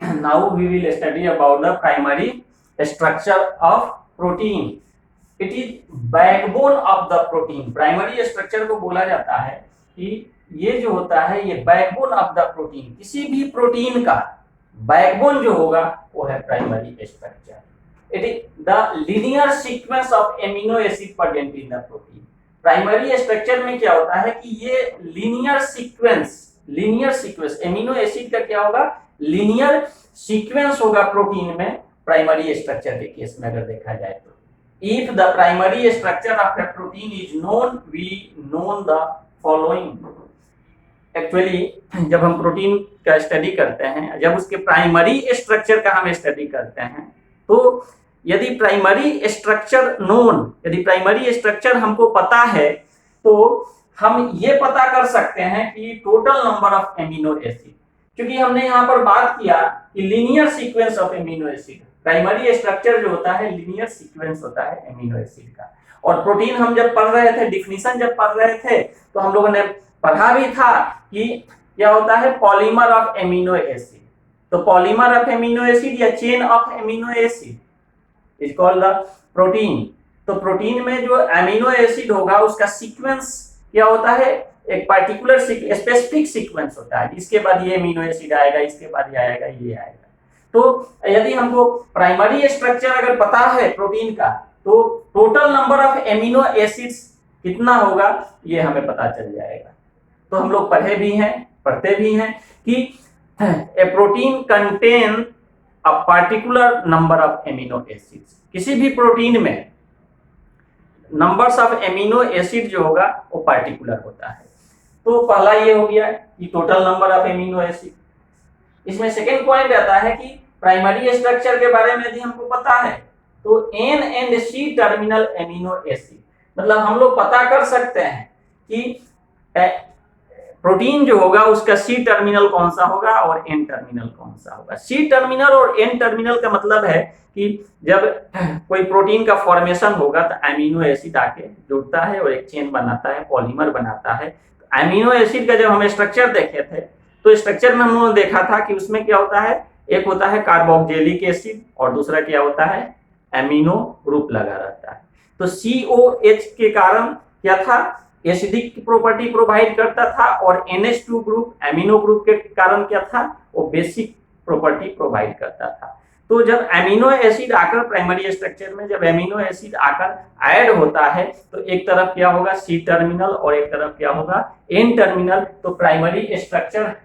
now we will study about the primary structure of protein. It is backbone of the protein. Primary structure को बोला जाता है कि ये जो होता है ये बैकबोन ऑफ द प्रोटीन, किसी भी प्रोटीन का बैकबोन जो होगा वो है primary structure. It is the linear sequence of amino acid present in the protein. Primary structure में क्या होता है कि ये लीनियर सीक्वेंस एमिनो एसिड का क्या होगा, लीनियर सीक्वेंस होगा प्रोटीन में. प्राइमरी स्ट्रक्चर के केस में अगर देखा जाए तो if the primary structure of a protein is known, we know the following. Actually जब हम प्रोटीन का स्टडी करते हैं, जब उसके प्राइमरी स्ट्रक्चर का हम स्टडी करते हैं, तो यदि प्राइमरी स्ट्रक्चर नोन, यदि प्राइमरी स्ट्रक्चर हमको पता है तो हम ये पता कर सकते हैं कि total number of amino acid. क्योंकि हमने यहाँ पर बात किया कि linear sequence of amino acid, primary structure जो होता है लीनियर सीक्वेंस होता है एमिनो एसिड का. और प्रोटीन हम जब पढ़ रहे थे, डिफिनीशन जब पढ़ रहे थे, तो हम लोगों ने पढ़ा भी था कि क्या होता है पॉलीमर ऑफ एमिनो एसिड. तो पॉलीमर ऑफ एमिनो एसिड या chain of amino acid is called the protein. तो प्रोटीन में जो एमिनो एसिड होगा उसका सीक्वेंस क्या होता है, एक पार्टिकुलर स्पेसिफिक सीक्वेंस होता है. इसके बाद ये एमिनो एसिड आएगा, इसके बाद ये आएगा, ये आएगा. तो यदि हमको प्राइमरी स्ट्रक्चर अगर पता है प्रोटीन का, तो total number of amino acids कितना होगा ये हमें पता चल जाएगा. तो हम लोग पढ़ते भी हैं कि a protein contain a particular number of amino acids. किसी भी प्रोटीन में नंबर्स ऑफ एमिनो एसिड जो होगा वो पार्टिकुलर होता है. तो पहला ये हो गया कि total number of amino acid. इसमें सेकेंड पॉइंट आता है कि प्राइमरी स्ट्रक्चर के बारे में यदि हमको पता है तो N and C terminal amino acid, मतलब हम लोग पता कर सकते हैं कि प्रोटीन जो होगा उसका सी टर्मिनल कौन सा होगा और एन टर्मिनल कौन सा होगा. सी टर्मिनल और एन टर्मिनल का मतलब है कि जब कोई प्रोटीन का फॉर्मेशन होगा तो एमिनो एसिड आके जुड़ता है और एक चेन बनाता है, पॉलीमर बनाता है. एमिनो एसिड का जब हम स्ट्रक्चर देखे थे तो स्ट्रक्चर में हम लोगों ने देखा था कि उसमें क्या होता है, एक होता है कार्बोक्सिलिक एसिड और दूसरा क्या होता है एमिनो ग्रुप लगा रहता है. तो COH के कारण क्या था, एसिडिक प्रॉपर्टी प्रोवाइड करता था, और NH2 ग्रुप एमिनो ग्रुप के कारण क्या था, वो बेसिक प्रॉपर्टी प्रोवाइड करता था. तो जब एमिनो एसिड आकर प्राइमरी स्ट्रक्चर में जब एमिनो एसिड आकर ऐड होता है तो एक तरफ क्या होगा सी टर्मिनल और एक तरफ क्या होगा एन टर्मिनल. तो प्राइमरी स्ट्रक्चर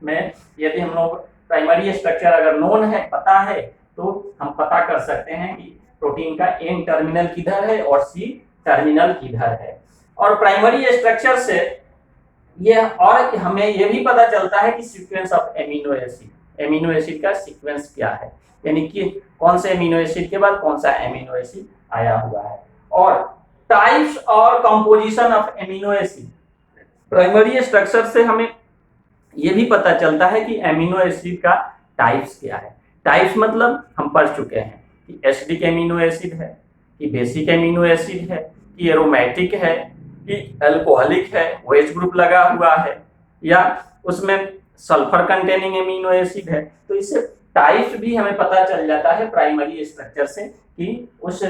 में यदि हम लोग प्राइमरी स्ट्रक्चर अगर नोन है, पता है, तो हम पता कर सकते हैं कि प्रोटीन का एन टर्मिनल किधर है और सी टर्मिनल किधर है. और प्राइमरी स्ट्रक्चर से ये और हमें ये भी पता चलता है कि सीक्वेंस ऑफ एमिनो एसिड का सीक्वेंस क्या है, यानी कि कौन से एमिनो एसिड के बाद कौन सा एमिनो एसिड आया हुआ है. और टाइप्स और composition of amino acid, primary structure से हमें ये भी पता चलता है कि एमिनो एसिड का टाइप्स क्या है. टाइप्स मतलब हम पढ़ चुके हैं कि एसिडिक एमिनो एसिड है, कि बेसिक एमिनो एसिड है, कि एरोमेटिक है, कि अल्कोहलिक है, OH ग्रुप लगा हुआ है, या उसमें सल्फर कंटेनिंग एमिनो एसिड है. तो इससे टाइप्स भी हमें पता चल जाता है प्राइमरी स्ट्रक्चर से कि उस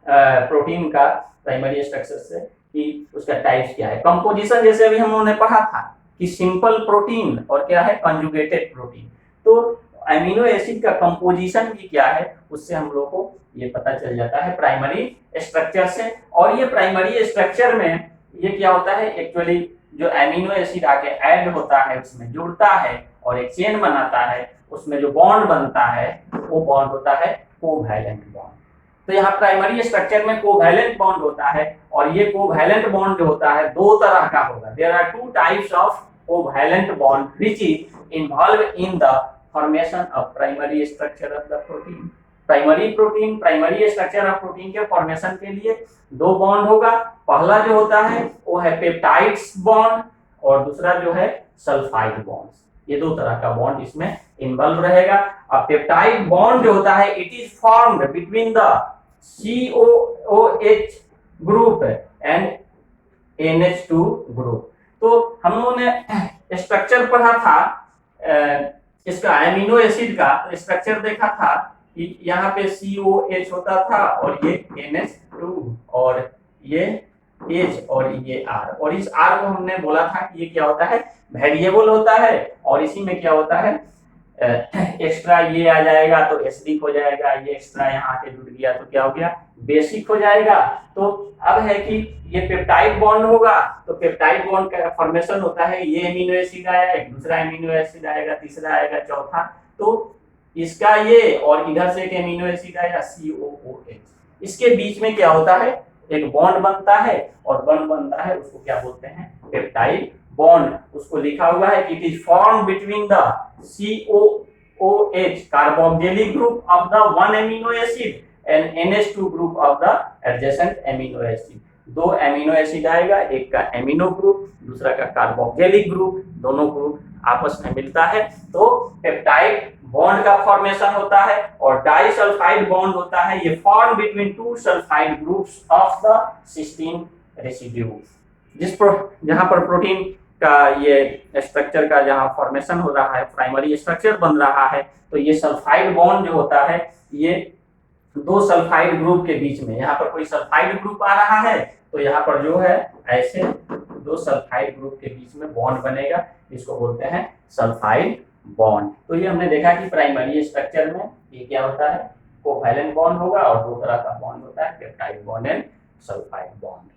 प्रोटीन का प्राइमरी स्ट्रक्चर से कि उसका टाइप्स क्या है. कंपोजिशन जैसे अभी हम लोगों ने पढ़ा था कि सिंपल प्रोटीन और क्या है कंजुगेटेड प्रोटीन. तो एमिनो एसिड का कंपोजिशन भी क्या है उससे हम लोग को ये पता चल जाता है प्राइमरी स्ट्रक्चर से. और ये प्राइमरी स्ट्रक्चर में ये क्या होता है, एक्चुअली जो एमिनो एसिड आके ऐड होता है उसमें जुड़ता है और एक चेन बनाता है, उसमें जो बॉन्ड बनता है वो बॉन्ड होता है कोवैलेंट बॉन्ड. तो यहाँ प्राइमरी स्ट्रक्चर में कोवैलेंट बॉन्ड होता है, और ये कोवैलेंट बॉन्ड जो होता है दो तरह का होगा. There are two types of covalent bond which is involve in the formation of primary structure of the protein. Primary structure of protein के फॉर्मेशन के लिए दो बॉन्ड होगा. पहला जो होता है वो है पेप्टाइड्स बॉन्ड और दूसरा जो है सल्फाइड बॉन्ड. ये दो तरह का बॉन्ड इसमें इन्वॉल्व रहेगा. अब पेप्टाइड बॉन्ड जो होता है it is formed between the COOH group and NH2 group. तो हम लोगों ने स्ट्रक्चर पढ़ा था इसका एमिनो एसिड का स्ट्रक्चर देखा था कि यहाँ पे COH होता था और ये NH2 और ये H और ये R, और इस R को हमने बोला था कि ये क्या होता है, वेरिएबल होता है, और इसी में क्या होता है, एक्स्ट्रा ये आ जाएगा तो एसिडिक हो जाएगा, ये एक्स्ट्रा यहाँ के जुड़ गया तो क्या हो गया, बेसिक हो जाएगा। तो अब है कि ये पेप्टाइड बॉन्ड होगा, तो पेप्टाइड बॉन्ड का फॉर्मेशन होता है, ये एमिनो एसिड आया, एक दूसरा एमिनो एसिड आएगा, तीसरा आएगा, चौथा, तो इसका ये, और इधर से एक एमिनो एसिड आया COOH, इसके बीच में क्या होता है, एक बॉन्ड बनता है, और बॉन्ड बनता है उसको क्या बोलते हैं, पेप्टाइड बॉन्ड। उसको लिखा हुआ है कि it is form between the COOH carboxylic group of the one amino acid and NH2 group of the adjacent amino acid. दो एमिनो एसिड आएगा, एक का एमिनो ग्रुप, दूसरा का कार्बोक्सिलिक ग्रुप, दोनों ग्रुप आपस में मिलता है तो पेप्टाइड बॉन्ड का फॉर्मेशन होता है, और डाइसल्फाइड बॉन्ड होता है, ये form between two sulphide groups of the cysteine residue. जहां पर प्रोटीन का ये स्ट्रक्चर का जहां फॉर्मेशन हो रहा है, प्राइमरी स्ट्रक्चर बन रहा है, तो ये सल्फाइड बॉन्ड जो होता है, ये दो सल्फाइड ग्रुप के बीच में, यहाँ पर कोई सल्फाइड ग्रुप आ रहा है तो यहाँ पर जो है ऐसे दो सल्फाइड ग्रुप के बीच में बॉन्ड बनेगा, इसको बोलते हैं सल्फाइड बॉन्ड। तो ये हमने देखा कि प्राइमरी स्ट्रक्चर में ये क्या होता है, कोवैलेंट बॉन्ड होगा, और दो तरह का बॉन्ड होता है, peptide bond and sulphide bond.